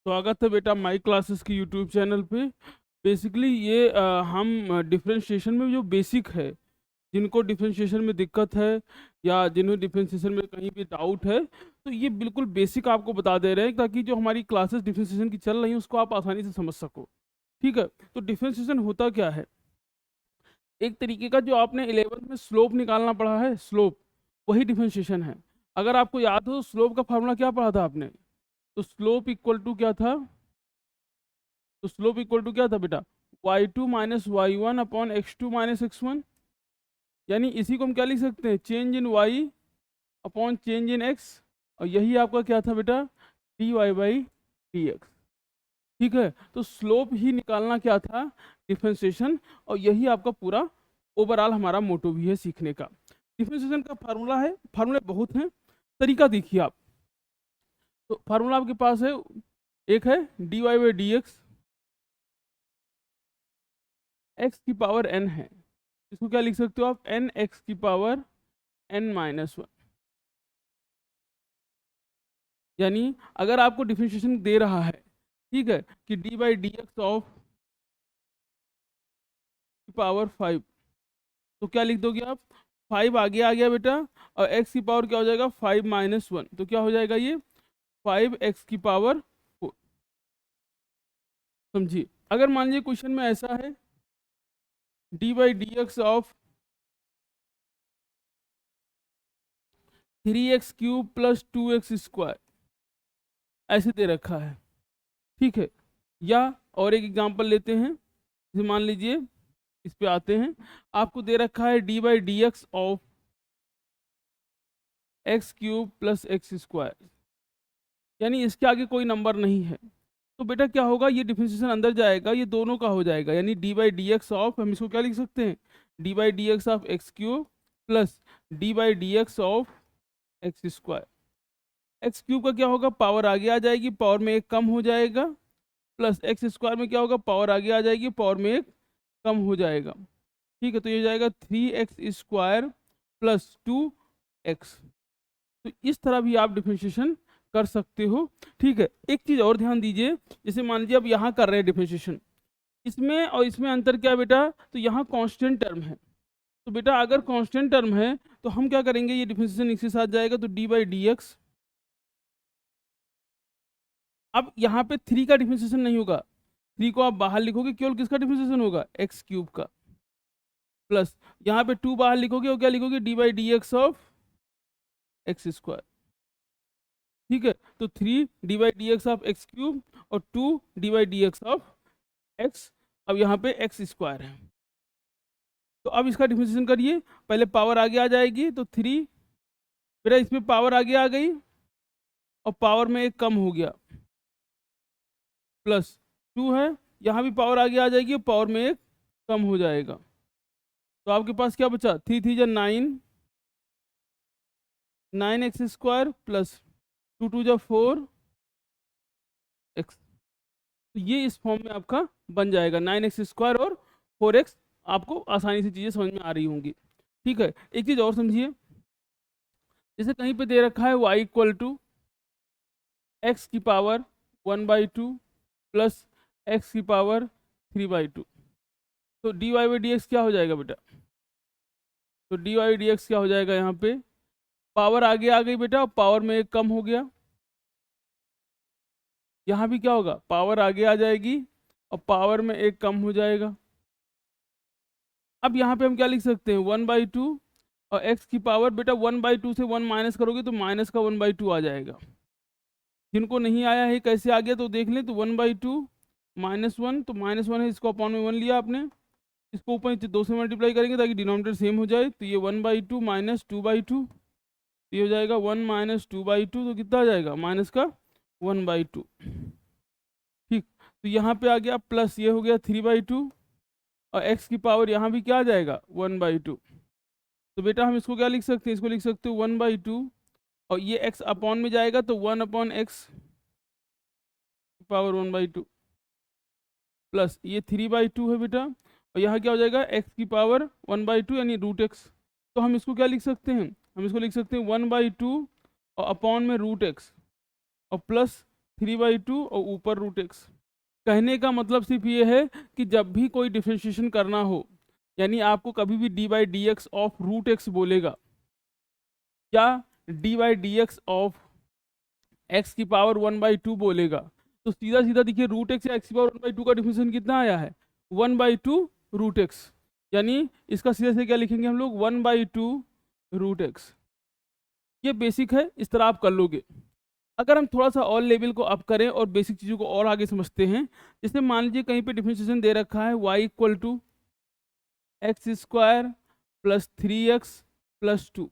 स्वागत है बेटा माई क्लासेस की यूट्यूब चैनल पे। बेसिकली ये हम डिफरेंशिएशन में जो बेसिक है, जिनको डिफरेंशिएशन में दिक्कत है या जिन्हें डिफरेंशिएशन में कहीं भी डाउट है, तो ये बिल्कुल बेसिक आपको बता दे रहे हैं ताकि जो हमारी क्लासेस डिफरेंशिएशन की चल रही हैं उसको आप आसानी से समझ सको। ठीक है, तो डिफरेंशिएशन होता क्या है? एक तरीके का जो आपने 11th में स्लोप निकालना पढ़ा है, स्लोप, वही डिफरेंशिएशन है। अगर आपको याद हो स्लोप का फार्मूला क्या पढ़ा था आपने? तो स्लोप इक्वल टू क्या था? तो स्लोप इक्वल टू क्या था बेटा? y2 minus y one upon x2 minus x1। यानी इसी को हम क्या लिख सकते हैं? Change in y upon change in x। और यही आपका क्या था बेटा? dy by dx। ठीक है, तो स्लोप ही निकालना क्या था? डिफरेंशिएशन। और यही आपका पूरा ओवरऑल हमारा मोटो भी है सीखने का। डिफरेंशिएशन का फार्मूला है, फार्मूले बहुत हैं, तरीका देखिए आप। तो फार्मूला आपके पास है, एक है dy बाई डी एक्स की पावर n है, इसको क्या लिख सकते हो आप? n x की पावर n माइनस वन। यानी अगर आपको डिफरेंशिएशन दे रहा है, ठीक है, कि d by d x of power 5, तो क्या लिख दोगे आप? 5 आगे आ गया बेटा, और x की पावर क्या हो जाएगा? 5 माइनस वन, तो क्या हो जाएगा ये? 5x की पावर 4। समझिए, अगर मान लीजिए क्वेश्चन में ऐसा है d by d x of 3x cube plus 2x square, ऐसे दे रखा है। ठीक है, या और एक एग्जांपल लेते हैं, जैसे मान लीजिए इस पे आते हैं, आपको दे रखा है D by d x of x cube plus x square, यानी इसके आगे कोई नंबर नहीं है। तो बेटा क्या होगा? ये डिफरेंशिएशन अंदर जाएगा, ये दोनों का हो जाएगा, यानी D by d x of, हम इसको क्या लिख सकते हैं? D by d x of x cube plus D by d x of x square. X cube का क्या होगा? पावर आगे आ जाएगी, पावर में एक कम हो जाएगा, प्लस एक्स स्क्वायर में क्या होगा? पावर आगे आ जाएगी, पावर में एक कम हो जाएगा। ठीक है, तो ये हो जाएगा 3x स्क्वायर प्लस 2x। तो इस तरह भी आप डिफरेंशिएशन कर सकते हो। ठीक है, एक चीज़ और ध्यान दीजिए, जैसे मान लीजिए अब यहाँ कर रहे हैं डिफरेंशिएशन, इसमें और इसमें अंतर क्या है बेटा? तो यहाँ कांस्टेंट टर्म है। तो बेटा अगर कांस्टेंट टर्म है तो हम क्या करेंगे? ये डिफरेंशिएशन इसके साथ जाएगा, तो डी बाई डी एक्स। अब यहाँ पे 3 का डिफरेंशिएशन नहीं होगा, 3 को आप बाहर लिखोगे, केवल किसका डिफरेंशिएशन होगा? एक्स क्यूब का। प्लस यहाँ पे 2 बाहर लिखोगे, और क्या लिखोगे? D by d x of x square. ठीक है, तो 3 D by d x of x cube और 2 D by d x of x. अब यहाँ पे एक्स स्क्वायर है, तो अब इसका डिफरेंशिएशन करिए, पहले पावर आगे आ जाएगी, तो 3, फिर इसमें पावर आगे आ गई और पावर में एक कम हो गया, प्लस 2 है, यहाँ भी पावर आगे आ जाएगी और पावर में एक कम हो जाएगा। तो आपके पास क्या बचा? 3 3 जा 9, 9x स्क्वायर प्लस 2 2 जा 4x। तो ये इस फॉर्म में आपका बन जाएगा 9x स्क्वायर और 4x। आपको आसानी से चीज़ें समझ में आ रही होंगी। ठीक है, एक चीज़ और समझिए, जैसे कहीं पे दे रखा है y इक्वल टू एक्स की पावर 1/2 प्लस एक्स की पावर 3/2, तो d y by d x क्या हो जाएगा बेटा? तो डी वाई डी एक्स क्या हो जाएगा? यहाँ पे पावर आगे आ गई बेटा और पावर में एक कम हो गया, यहाँ भी क्या होगा? पावर आगे आ जाएगी और पावर में एक कम हो जाएगा। अब यहाँ पे हम क्या लिख सकते हैं? 1/2, और x की पावर बेटा 1/2 से 1 माइनस करोगे तो माइनस का 1/2 आ जाएगा। जिनको नहीं आया है कैसे आ गया तो देख लें, तो 1/2 -1, तो -1 है, इसको अपॉन में 1 लिया आपने, इसको ऊपर नीचे 2 से मल्टीप्लाई करेंगे ताकि डिनोमिनेटर सेम हो जाए, तो ये 1/2 माइनस 2/2, ये हो जाएगा 1 माइनस 2/2, तो कितना आ जाएगा? माइनस का 1/2। ठीक, तो यहाँ पे आ गया प्लस, ये हो गया 3/2, और x की पावर यहाँ भी क्या आ जाएगा? 1/2। तो बेटा हम इसको क्या लिख सकते हैं? इसको लिख सकते हो 1/2, और ये x अपॉन में जाएगा तो 1/x पावर 1/2 प्लस ये 3/2 है बेटा, और यहाँ क्या हो जाएगा? x की पावर 1/2 यानी √x। तो हम इसको क्या लिख सकते हैं? हम इसको लिख सकते हैं 1/2 और अपॉन में √x, और प्लस 3/2 और ऊपर रूट एक्स। कहने का मतलब सिर्फ ये है कि जब भी कोई डिफरेंशिएशन करना हो, यानी आपको कभी भी d by d x of root x बोलेगा या d by d x of x की पावर 1/2 बोलेगा, तो सीधा सीधा देखिए रूट एक्स या एक्स की पावर 1/2 का डिफरेंशिएशन कितना आया है 1/2 रूट एक्स, यानी इसका सीधे से क्या लिखेंगे हम लोग 1/2 रूट एक्स। ये बेसिक है, इस तरह आप कर लोगे। अगर हम थोड़ा सा और लेवल को अप करें और बेसिक चीज़ों को और आगे समझते हैं, जैसे मान लीजिए कहीं पे डिफरेंशिएशन दे रखा है y equal to x square plus 3x plus 2।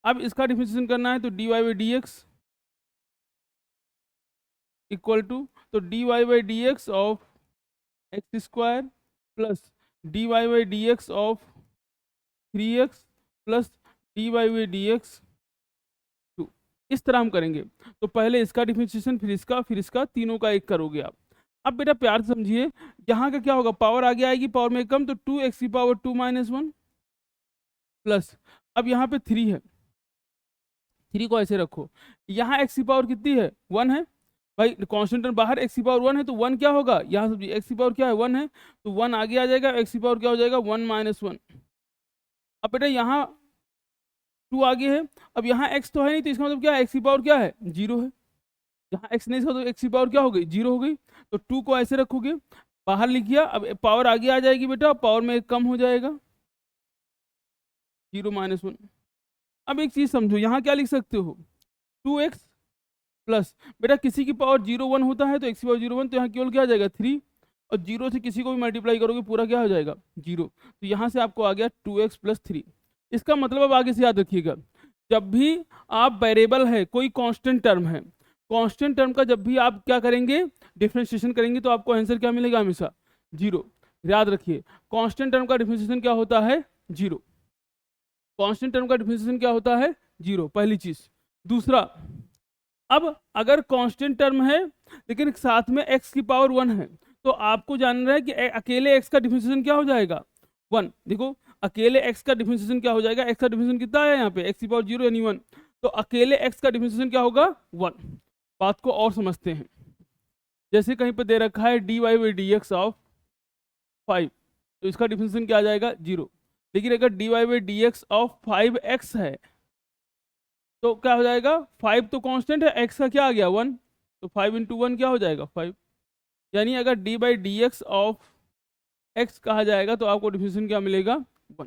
अब इसका डिफरेंशिएशन करना है तो dy by d x equal to, तो dy by d x of x square plus dy by d x of 3x plus dy by d x 2। इस तरह हम करेंगे। तो पहले इसका डिफरेंशिएशन, फिर इसका, तीनों का एक करोगे आप। अब बेटा प्यार से समझिए, यहाँ का क्या होगा, पावर आगे आएगी, पावर में कम, तो 2x की पावर 2 माइनस 1 प्लस, अब यहाँ पे 3 है, 3 को ऐसे रखो, यहाँ x की पावर कितनी है 1 है भाई, कांस्टेंट टर्म बाहर, x की पावर 1 है तो 1 क्या होगा, यहाँ समझिए x की पावर क्या है 1 है, तो 1 आगे आ जाएगा, x की पावर क्या हो जाएगा 1 माइनस 1। अब बेटा यहाँ 2 आगे है, अब यहाँ x तो है नहीं, तो इसका मतलब क्या है, x की पावर क्या है 0 है, यहाँ x नहीं था तो x की पावर क्या हो गई 0 हो गई, तो 2 को ऐसे रखोगे, बाहर लिख दिया, अब पावर आगे आ जाएगी बेटा, पावर में एक कम हो जाएगा 0 माइनस 1। अब एक चीज समझो, यहाँ क्या लिख सकते हो 2x प्लस, बेटा किसी की पावर 0 1 होता है तो x की पावर 0 1, तो यहाँ केवल क्या आ जाएगा 3, और 0 से किसी को भी मल्टीप्लाई करोगे पूरा क्या हो जाएगा 0, तो यहाँ से आपको आ गया 2x प्लस 3। इसका मतलब अब आगे से याद रखिएगा, जब भी आप वेरिएबल है, कोई कांस्टेंट टर्म है, कांस्टेंट टर्म का जब भी आप क्या करेंगे डिफरेंशिएशन करेंगे, तो आपको आंसर क्या मिलेगा हमेशा 0। याद रखिए कांस्टेंट टर्म का डिफरेंशिएशन क्या होता है 0, कांस्टेंट टर्म का डिफरेंशिएशन क्या होता है 0, पहली चीज। दूसरा, अब अगर कांस्टेंट टर्म है लेकिन साथ में x की पावर 1 है, तो आपको जानना है कि अकेले x का डिफरेंशिएशन क्या हो जाएगा 1। देखो अकेले x का डिफरेंशिएशन क्या हो जाएगा, x का डिफरेंशिएशन कितना है यहाँ पे x की पावर 0 यानी 1, तो अकेले x का डिफरेंशिएशन क्या होगा 1। बात को और समझते हैं, जैसे कहीं पे दे रखा है dy by d x of 5, तो इसका डिफरेंशिएशन क्या आ जाएगा 0। लेकिन अगर dy by d x of 5x है तो क्या हो जाएगा, 5 तो कांस्टेंट है, x का क्या आ गया 1, तो 5 इंटू 1 क्या हो जाएगा 5, यानी अगर D by d x of x कहा जाएगा तो आपको डिफरेंशिएशन क्या मिलेगा 1।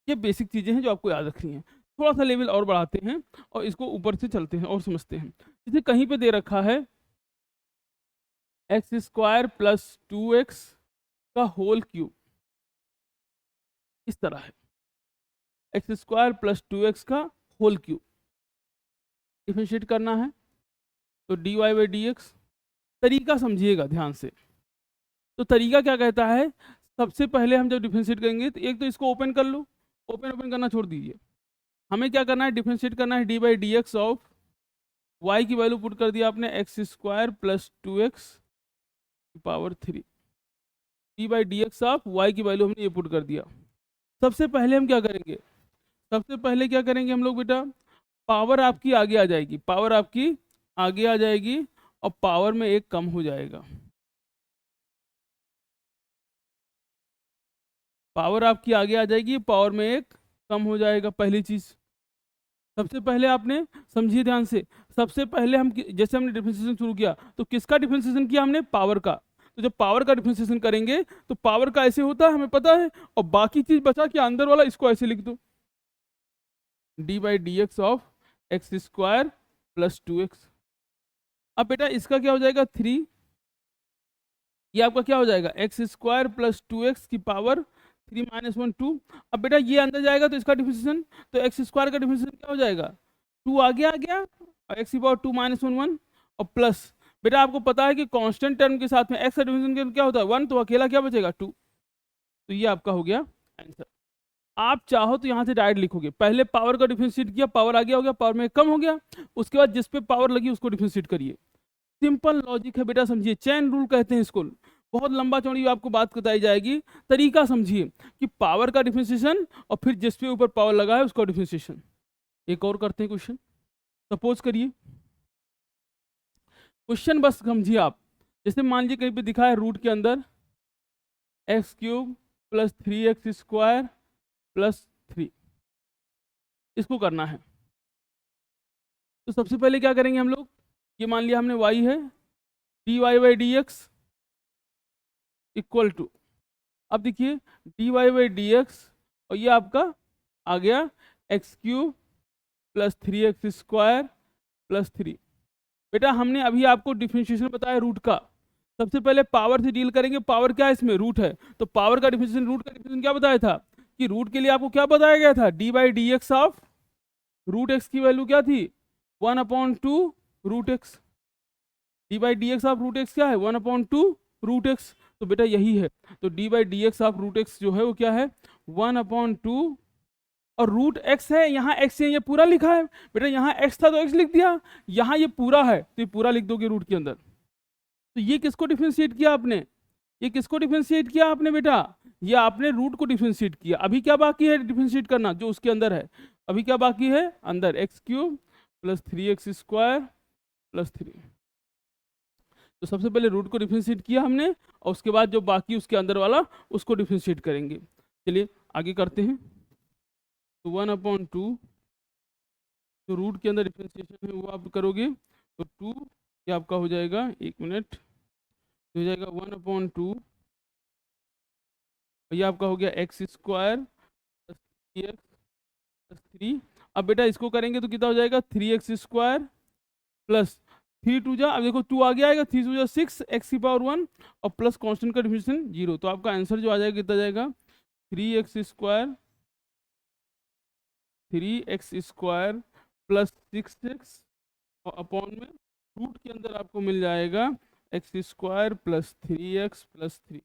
ये बेसिक चीज़ें हैं जो आपको याद रखनी है। थोड़ा सा लेवल और बढ़ाते हैं और इसको ऊपर से चलते हैं और समझते हैं। जैसे कहीं पे दे रखा है एक्स स्क्वायर प्लस 2x का होल क्यूब, इस तरह है एक्स स्क्वायर प्लस 2x का होल क्यूब, डिफरेंशिएट करना है तो dy बाई डी एक्स। तरीका समझिएगा ध्यान से, तो तरीका क्या कहता है, सबसे पहले हम जब डिफरेंशिएट करेंगे तो एक तो इसको ओपन कर लो, ओपन करना छोड़ दीजिए, हमें क्या करना है डिफरेंशिएट करना है D by d x of y की वैल्यू पुट कर दिया आपने x square plus 2x power 3, D by d x of y की वैल्यू हमने ये पुट कर दिया। सबसे पहले हम क्या करेंगे, सबसे पहले क्या करेंगे हम लोग बेटा, पावर आपकी आगे आ जाएगी, पावर आपकी आगे आ जाएगी और पावर में एक कम हो जाएगा, पावर आपकी आगे आ जाएगी, पावर में एक कम हो जाएगा। पहली चीज सबसे पहले आपने समझिए ध्यान से, सबसे पहले हम जैसे हमने डिफरेंशिएशन शुरू किया तो किसका डिफरेंशिएशन किया हमने, पावर का। तो जब पावर का डिफरेंशिएशन करेंगे तो पावर का ऐसे होता है हमें पता है, और बाकी चीज बचा के अंदर वाला इसको ऐसे लिख दो D by d x of x square plus 2x। अब बेटा इसका क्या हो जाएगा 3, ये आपका क्या हो जाएगा एक्स स्क्वायर प्लस 2x की पावर 3 माइनस 1 2। अब बेटा ये अंदर जाएगा तो इसका डिफरेंशिएशन, तो एक्स स्क्वायर का डिफरेंशिएशन क्या हो जाएगा 2 आगे आ गया और एक्स की पावर 2 माइनस 1 1, और प्लस बेटा आपको पता है कि कांस्टेंट टर्म के साथ में एक्स का डिफरेंशिएशन क्या होता है 1, तो अकेला क्या बचेगा 2, तो ये आपका हो गया आंसर। आप चाहो तो यहाँ से डायरेक्ट लिखोगे, पहले पावर का डिफरेंशिएट किया, पावर आ गया हो गया, पावर में कम हो गया, उसके बाद जिस पे पावर लगी उसको डिफरेंशिएट करिए। सिंपल लॉजिक है बेटा, समझिए, चेन रूल कहते हैं इसको। बहुत लंबा चौड़ी आपको बात बताई जाएगी, तरीका समझिए कि पावर का डिफरेंशिएशन और फिर जिस पे ऊपर पावर लगा है उसका डिफरेंशिएशन। एक और करते हैं क्वेश्चन, सपोज करिए क्वेश्चन बस समझिए आप। जैसे मान लीजिए कहीं पे दिखा है रूट के अंदर x³ प्लस 3x² प्लस 3, इसको करना है। तो सबसे पहले क्या करेंगे हम लोग, ये मान लिया हमने y है, dy/dx इक्वल टू, अब देखिए dy/dx और ये आपका आ गया x³ प्लस 3x² प्लस 3। बेटा हमने अभी आपको डिफरेंशिएशन बताया रूट का, सबसे पहले पावर से डील करेंगे। पावर क्या है इसमें, रूट है, तो पावर का डिफरेंशिएशन, रूट का डिफरेंशिएशन क्या बताया था कि रूट के लिए आपको क्या बताया गया था, d/dx ऑफ रूट एक्स की वैल्यू क्या थी 1/2 root x. d/dx of root x क्या है 1/2 रूट एक्स, तो बेटा यही है। तो d/dx ऑफ रूट एक्स जो है वो क्या है 1/2, और रूट एक्स है, यहाँ एक्स है, ये पूरा लिखा है बेटा, यहाँ एक्स था तो एक्स लिख दिया, यहाँ ये पूरा है तो ये पूरा लिख दोगे रूट के अंदर। तो ये किसको डिफरेंशिएट किया आपने, ये किसको डिफरेंशिएट किया आपने बेटा, ये आपने रूट को डिफरेंशिएट किया। अभी क्या बाकी है डिफरेंशिएट करना, जो उसके अंदर है। अभी क्या बाकी है अंदर, x³ प्लस 3x² प्लस 3। तो सबसे पहले रूट को डिफरेंशिएट किया हमने, और उसके बाद जो बाकी उसके अंदर वाला उसको डिफरेंशिएट करेंगे। चलिए आगे करते हैं। तो 1/2 जो रूट के अंदर डिफरेंशिएशन है वो आप करोगे, तो 2 ये आपका हो जाएगा, 1 मिनट, हो जाएगा 1/2, ये आपका हो गया x² प्लस 3x प्लस 3। अब बेटा इसको करेंगे तो कितना हो जाएगा 3x² प्लस 3 जा, अब देखो 2 आगे आएगा, 3 जा 6 x⁴ और प्लस कांस्टेंट का डिफरेंशिएशन 0। तो आपका आंसर जो आ जाएगा कितना जाएगा 3x² प्लस 6x और अपॉन में रूट के अंदर आपको मिल जाएगा x² प्लस 3x प्लस 3।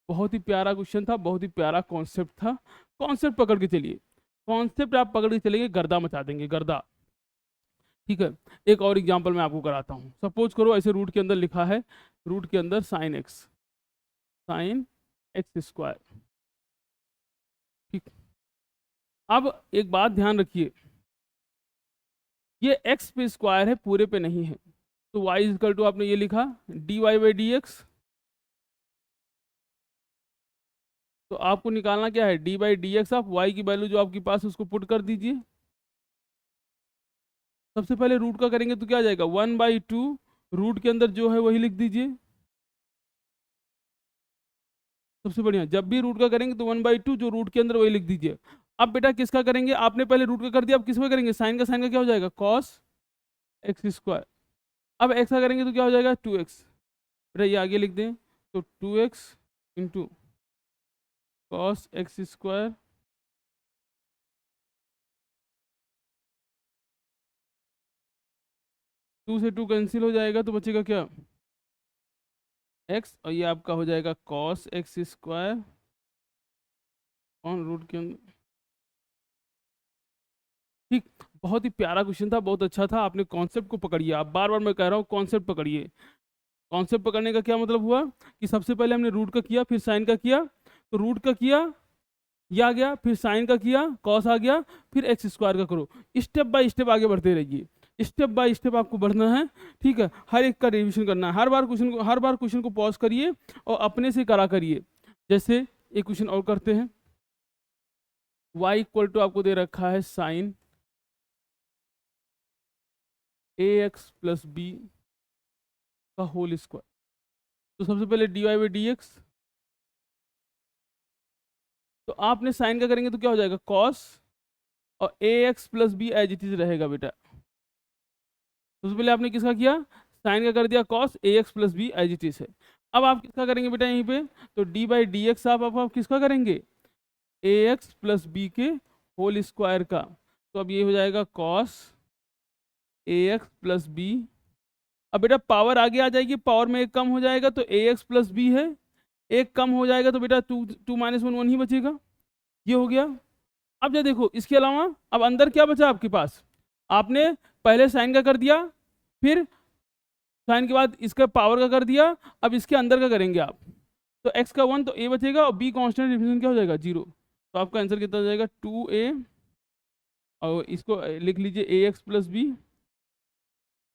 बहुत ही प्यारा क्वेश्चन था, बहुत ही प्यारा कॉन्सेप्ट था। कॉन्सेप्ट पकड़ के चलिए, कॉन्सेप्ट आप पकड़ के चलेंगे गर्दा मचा देंगे, गर्दा। ठीक है, एक और एग्जांपल मैं आपको कराता हूँ। सपोज करो ऐसे रूट के अंदर लिखा है, रूट के अंदर sin x²। ठीक, अब एक बात ध्यान रखिए, ये x पे स्क्वायर है, पूरे पे नहीं है। तो y इक्वल टू आपने ये लिखा dy/dx, तो आपको निकालना क्या है d/dx ऑफ y की वैल्यू जो आपके पास है उसको पुट कर दीजिए। सबसे पहले रूट का करेंगे तो क्या आ जाएगा 1/2, रूट के अंदर जो है वही लिख दीजिए। सबसे बढ़िया, जब भी रूट का करेंगे तो 1/2 जो रूट के अंदर वही लिख दीजिए। अब बेटा किसका करेंगे, आपने पहले रूट का कर दिया, अब किस में करेंगे, साइन का क्या हो जाएगा cos x²। अब x का करेंगे तो क्या हो जाएगा 2x, बेटा ये आगे लिख दें, तो 2x इंटू cos x², 2 से 2 कैंसिल हो जाएगा तो बचेगा क्या x, और ये आपका हो जाएगा cos x² ऑन रूट के अंदर। ठीक, बहुत ही प्यारा क्वेश्चन था, बहुत अच्छा था। आपने कॉन्सेप्ट को पकड़िए, आप बार बार मैं कह रहा हूँ कॉन्सेप्ट पकड़िए। कॉन्सेप्ट पकड़ने का क्या मतलब हुआ कि सबसे पहले हमने रूट का किया, फिर साइन का किया, तो रूट का किया ये आ गया, फिर साइन का किया कॉस आ गया, फिर x² का करो। स्टेप बाय स्टेप आगे बढ़ते रहिए, स्टेप बाय स्टेप आपको बढ़ना है। ठीक है, हर एक का रिविजन करना है, हर बार क्वेश्चन को पॉज करिए और अपने से करा करिए। जैसे एक क्वेश्चन और करते हैं, y इक्वल टू आपको दे रखा है साइन ax प्लस बी का होल स्क्वायर। तो सबसे पहले dy/dx, तो आपने साइन का करेंगे तो क्या हो जाएगा cos, और ax plus b as it is रहेगा बेटा। सबसे पहले आपने किसका किया, साइन का कर दिया cos, ax plus b as it is है। अब आप किसका करेंगे बेटा यहीं पे, तो d/dx आप किसका करेंगे ax प्लस बी के होल स्क्वायर का। तो अब ये हो जाएगा cos ax प्लस बी। अब बेटा पावर आगे आ जाएगी, पावर में एक कम हो जाएगा तो ax प्लस बी है, एक कम हो जाएगा तो बेटा 2 - 1 1 ही बचेगा, ये हो गया। अब जो देखो इसके अलावा अब अंदर क्या बचा आपके पास, आपने पहले साइन का कर दिया, फिर साइन के बाद इसका पावर का कर दिया, अब इसके अंदर का करेंगे आप, तो x का 1 तो a बचेगा और b कांस्टेंट डिफरेंस क्या हो जाएगा 0। तो आपका आंसर कितना हो जाएगा 2a, और इसको लिख लीजिए ax प्लस बी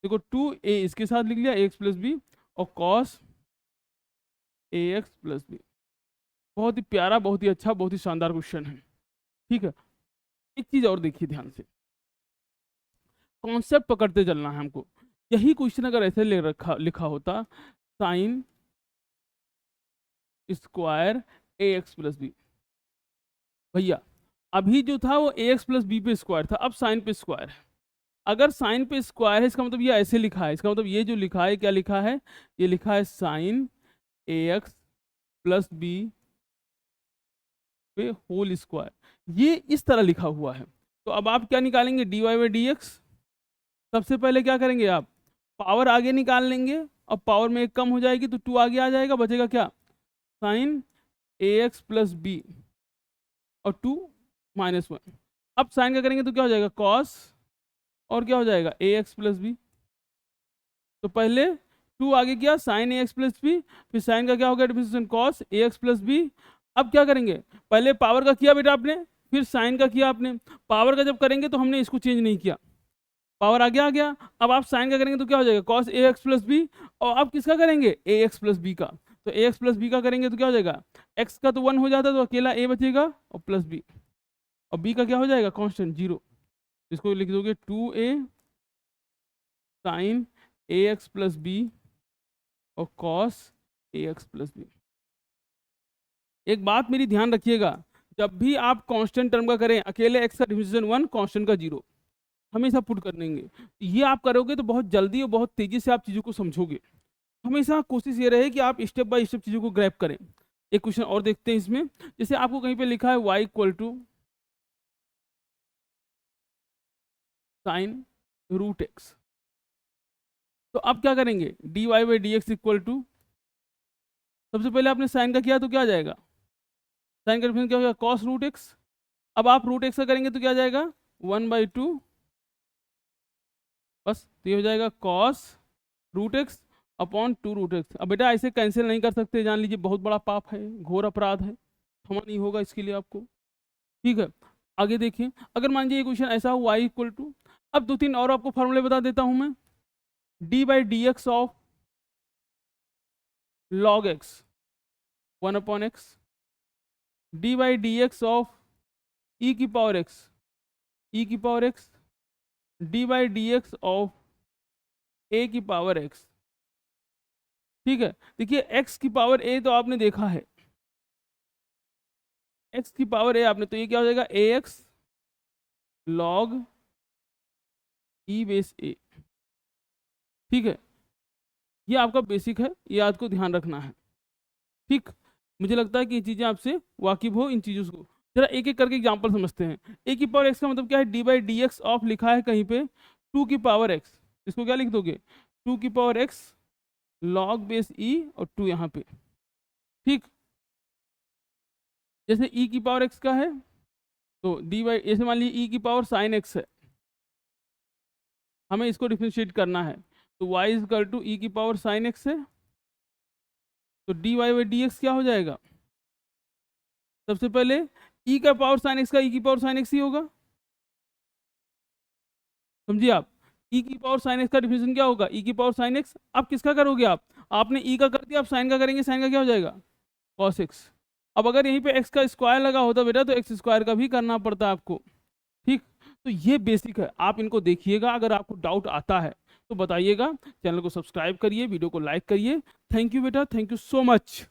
देखो 2a इसके साथ लिख लिया ax प्लस बी, और cos ax प्लस बी। बहुत ही प्यारा, बहुत ही अच्छा, बहुत ही शानदार क्वेश्चन है। ठीक है, एक चीज और देखिए ध्यान से, कॉन्सेप्ट पकड़ते चलना है हमको। यही क्वेश्चन अगर ऐसे लिखा होता साइन स्क्वायर ए एक्स प्लस बी, भैया अभी जो था वो ए एक्स प्लस बी पे स्क्वायर था, अब साइन पे स्क्वायर है। अगर साइन पे स्क्वायर है इसका मतलब ये ऐसे लिखा है, इसका मतलब ये जो लिखा है क्या लिखा है, ये लिखा है साइन ए एक्स प्लस बी पे होल स्क्वायर, ये इस तरह लिखा हुआ है। तो अब आप क्या निकालेंगे, d y by d x. सबसे पहले क्या करेंगे आप, पावर आगे निकाल लेंगे, और पावर में एक कम हो जाएगी तो 2 आगे आ जाएगा, बचेगा क्या, साइन ए एक्स प्लस बी और 2 माइनस 1। अब साइन का करेंगे तो क्या हो जाएगा, कॉस, और क्या हो जाएगा ए एक्स प्लस बी। तो पहले 2 आगे किया साइन ए एक्स प्लस बी, फिर साइन का क्या हो गया differentiation cos A x plus B. अब क्या करेंगे, पहले पावर का किया बेटा आपने, फिर साइन का किया आपने। पावर का जब करेंगे तो हमने इसको चेंज नहीं किया, पावर आगे आ गया। अब आप साइन का करेंगे तो क्या हो जाएगा, cos A x plus B, और अब किसका करेंगे, ए एक्स प्लस बी का। तो ए एक्स प्लस बी का करेंगे तो क्या हो जाएगा, एक्स का तो 1 हो जाता है तो अकेला ए बचेगा, और प्लस बी, और बी का क्या हो जाएगा कांस्टेंट 0। इसको लिख दोगे 2a साइन ए एक्स प्लस बी और cos A x plus B. एक बात मेरी ध्यान रखिएगा, जब भी आप कांस्टेंट टर्म का करें, अकेले एक्स का डिफरेंशिएशन 1, कांस्टेंट का 0, हमेशा पुट कर देंगे। ये आप करोगे तो बहुत जल्दी और बहुत तेजी से आप चीज़ों को समझोगे। हमेशा कोशिश ये रहे कि आप स्टेप बाय स्टेप चीज़ों को ग्रैब करें। एक क्वेश्चन और देखते हैं इसमें, जैसे आपको कहीं पे लिखा है y equal to sine root x, तो आप क्या करेंगे, d y by d x equal to, सबसे पहले आपने साइन का किया तो क्या आ जाएगा, साइन का डिफरेंस क्या हो जाएगा, कॉस रूट एक्स। अब आप रूट एक्स का करेंगे तो क्या आ जाएगा 1/2, बस तो ये हो जाएगा cos root x upon 2 root x. अब बेटा ऐसे कैंसिल नहीं कर सकते, जान लीजिए बहुत बड़ा पाप है, घोर अपराध है, क्षमा नहीं होगा इसके लिए आपको। ठीक है, आगे देखिए, अगर मान लीजिए ये क्वेश्चन ऐसा हो y इक्वल टू, अब 2-3 और आपको फॉर्मूले बता देता हूं मैं, d by d x of log x 1/x, d by d x of e की पावर एक्स, ई की power x, d by d x of a की पावर एक्स। ठीक है, देखिए x की पावर a तो आपने देखा है, x की पावर a आपने, तो ये क्या हो जाएगा ए एक्स लॉग ई बेस ए। ठीक है, ये आपका बेसिक है, ये आपको ध्यान रखना है। ठीक, मुझे लगता है कि ये चीज़ें आपसे वाकिफ हो इन चीज़ों को। जरा एक एक करके एग्जांपल समझते हैं। ए की पावर एक्स का मतलब क्या है, D by d x of लिखा है कहीं पे 2 की पावर एक्स, इसको क्या लिख दोगे 2 की पावर एक्स लॉग बेस ई और 2 यहाँ पे। ठीक, जैसे ई की पावर एक्स का है तो डी बाई, जैसे मान लीजिए ई की पावर साइन एक्स है, हमें इसको डिफ्रेंशिएट करना है, तो y is equal to e की पावर साइन एक्स है, तो d y by d x क्या हो जाएगा, सबसे पहले ई का पावर साइन एक्स का ई की पावर साइन एक्स ही होगा, समझिए आप। ई की पावर साइन एक्स का डिफिनेशन क्या होगा, ई की पावर साइन एक्स। अब किसका करोगे आप, आपने ई का कर दिया, आप साइन का करेंगे, साइन का क्या हो जाएगा कॉस एक्स। अब अगर यहीं पे एक्स का स्क्वायर लगा होता बेटा तो एक्स स्क्वायर का भी करना पड़ता आपको। ठीक, तो ये बेसिक है, आप इनको देखिएगा, अगर आपको डाउट आता है तो बताइएगा। चैनल को सब्सक्राइब करिए, वीडियो को लाइक करिए। थैंक यू बेटा, थैंक यू सो मच।